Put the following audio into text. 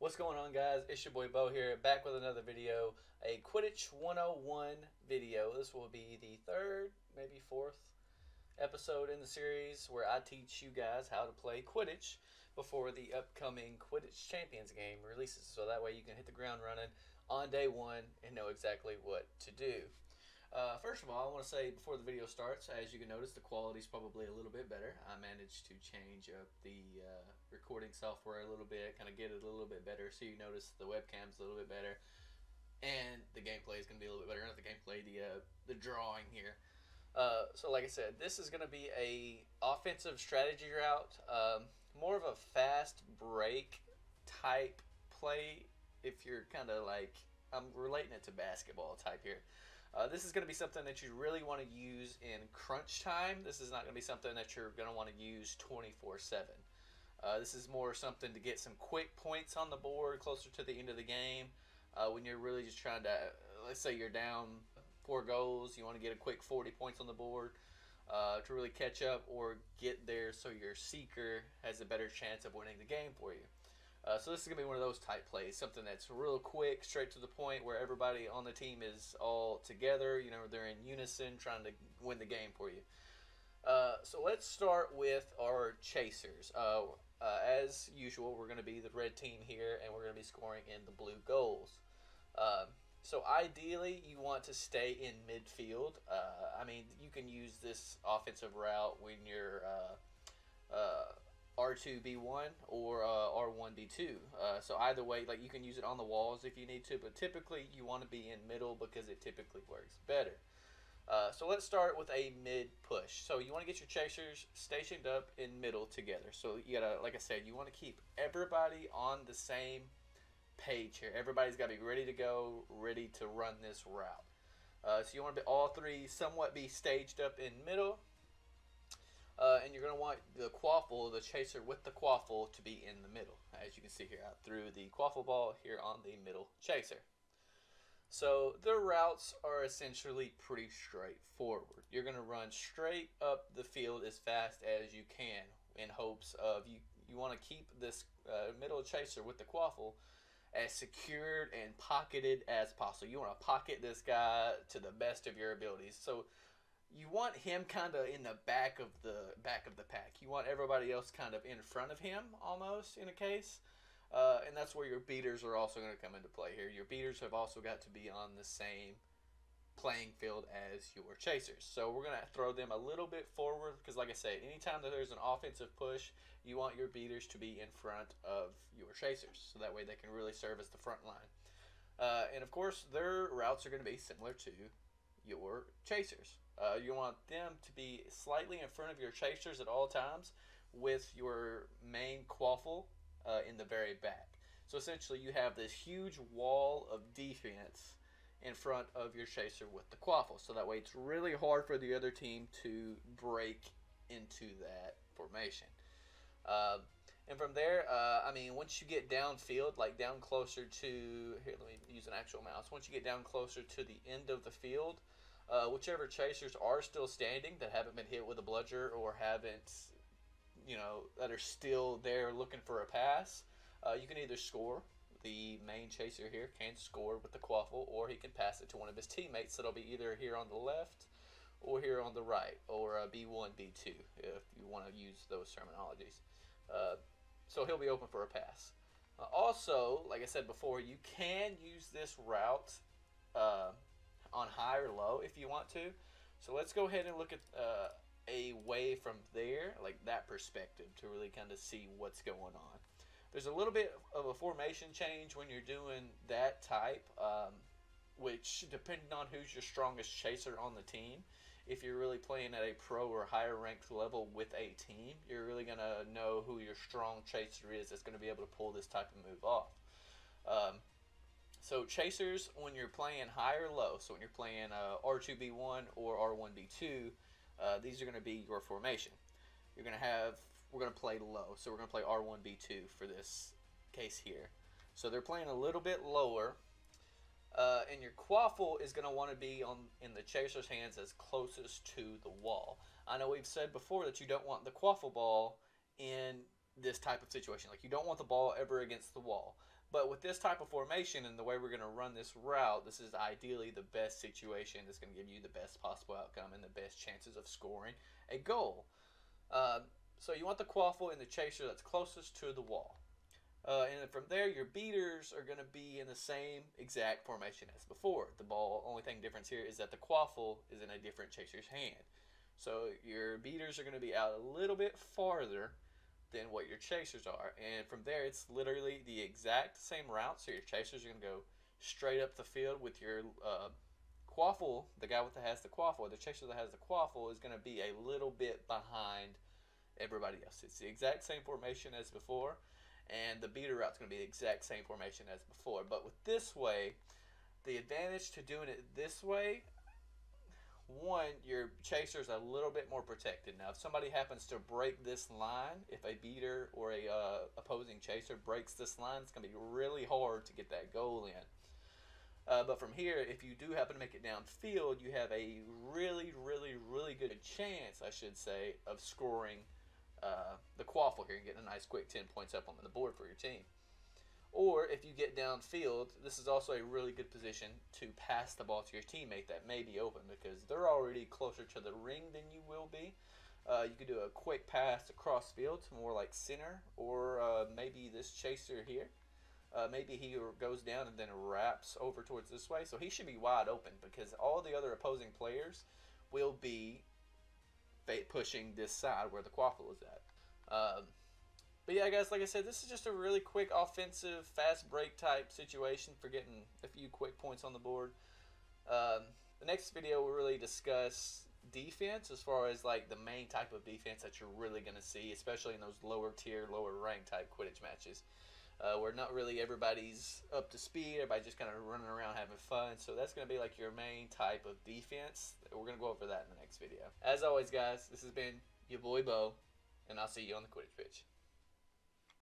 What's going on, guys? It's your boy Bo here, back with another video, a Quidditch 101 video. This will be the third, maybe fourth episode in the series where I teach you guys how to play Quidditch before the upcoming Quidditch Champions game releases. So that way you can hit the ground running on day one and know exactly what to do. First of all, I want to say before the video starts, as you can notice, the quality is probably a little bit better. I managed to change up the recording software a little bit, kind of get it a little bit better, so you notice the webcam's a little bit better, and the gameplay is going to be a little bit better. Not the gameplay, the drawing here. So like I said, this is going to be a offensive strategy route, more of a fast break type play. If you're kind of like, I'm relating it to basketball type here. This is going to be something that you really want to use in crunch time. This is not going to be something that you're going to want to use 24/7. This is more something to get some quick points on the board closer to the end of the game. When you're really just trying to, let's say you're down 4 goals, you want to get a quick 40 points on the board to really catch up or get there so your seeker has a better chance of winning the game for you. So this is going to be one of those type plays, something that's real quick, straight to the point, where everybody on the team is all together. You know, they're in unison trying to win the game for you. So let's start with our chasers. As usual, we're going to be the red team here, and we're going to be scoring in the blue goals. So ideally, you want to stay in midfield. I mean, you can use this offensive route when you're R2B1 or R1B2. So either way, like, you can use it on the walls if you need to, but typically you want to be in middle because it typically works better. So let's start with a mid push. So you want to get your chasers stationed up in middle together. So you gotta, like I said, you want to keep everybody on the same page here. Everybody's got to be ready to go, ready to run this route. So you want to be all three somewhat be staged up in middle. And you're going to want the quaffle, the chaser with the quaffle, to be in the middle. As you can see here, I threw the quaffle ball here on the middle chaser. So the routes are essentially pretty straightforward. You're going to run straight up the field as fast as you can in hopes of you want to keep this middle chaser with the quaffle as secured and pocketed as possible. You want to pocket this guy to the best of your abilities. So you want him kind of in the back of the pack. You want everybody else kind of in front of him, almost, in a case. And that's where your beaters are also going to come into play here. Your beaters have also got to be on the same playing field as your chasers. So we're going to throw them a little bit forward because, like I say, anytime that there's an offensive push, you want your beaters to be in front of your chasers. So that way they can really serve as the front line. And, of course, their routes are going to be similar to your chasers. You want them to be slightly in front of your chasers at all times with your main quaffle in the very back. So essentially you have this huge wall of defense in front of your chaser with the quaffle. So that way it's really hard for the other team to break into that formation. And from there, I mean, once you get downfield, like down closer to, here, let me use an actual mouse. Once you get down closer to the end of the field, whichever chasers are still standing that haven't been hit with a bludger or haven't, you know, that are still there looking for a pass, you can either score. The main chaser here can score with the quaffle, or he can pass it to one of his teammates. That'll be either here on the left or here on the right, or B1, B2, if you want to use those terminologies. So he'll be open for a pass. Also, like I said before, you can use this route on high or low if you want to. So let's go ahead and look at a way from there, like that perspective, to really kind of see what's going on. There's a little bit of a formation change when you're doing that type, which, depending on who's your strongest chaser on the team, if you're really playing at a pro or higher ranked level with a team, you're really going to know who your strong chaser is that's going to be able to pull this type of move off. So chasers, when you're playing high or low, so when you're playing R2B1 or R1B2, these are going to be your formation. You're going to have, we're going to play low, so we're going to play R1B2 for this case here. So they're playing a little bit lower, and your quaffle is going to want to be in the chaser's hands as closest to the wall. I know we've said before that you don't want the quaffle ball in this type of situation. Like, you don't want the ball ever against the wall. But with this type of formation and the way we're going to run this route, this is ideally the best situation that's going to give you the best possible outcome and the best chances of scoring a goal. So you want the quaffle in the chaser that's closest to the wall. And then from there, your beaters are going to be in the same exact formation as before. The ball, only thing difference here is that the quaffle is in a different chaser's hand. So your beaters are going to be out a little bit farther than what your chasers are. And from there, it's literally the exact same route. So your chasers are going to go straight up the field with your quaffle. The guy that has the quaffle, the chaser that has the quaffle, is going to be a little bit behind everybody else. It's the exact same formation as before, and the beater route is going to be the exact same formation as before. But with this way, the advantage to doing it this way, one, your chaser is a little bit more protected. Now, if somebody happens to break this line, if a beater or a opposing chaser breaks this line, it's going to be really hard to get that goal in. But from here, if you do happen to make it downfield, you have a really, really, really good chance, I should say, of scoring the quaffle here and getting a nice quick 10 points up on the board for your team. Or if you get downfield, this is also a really good position to pass the ball to your teammate that may be open because they're already closer to the ring than you will be. You could do a quick pass across field to more like center, or maybe this chaser here. Maybe he goes down and then wraps over towards this way. So he should be wide open because all the other opposing players will be pushing this side where the quaffle is at. But yeah, guys, like I said, this is just a really quick offensive, fast break type situation for getting a few quick points on the board. The next video will really discuss defense as far as like the main type of defense that you're really going to see, especially in those lower tier, lower rank type Quidditch matches. Where not really everybody's up to speed, everybody's just kind of running around having fun. So that's going to be like your main type of defense. We're going to go over that in the next video. As always, guys, this has been your boy Bo, and I'll see you on the Quidditch pitch.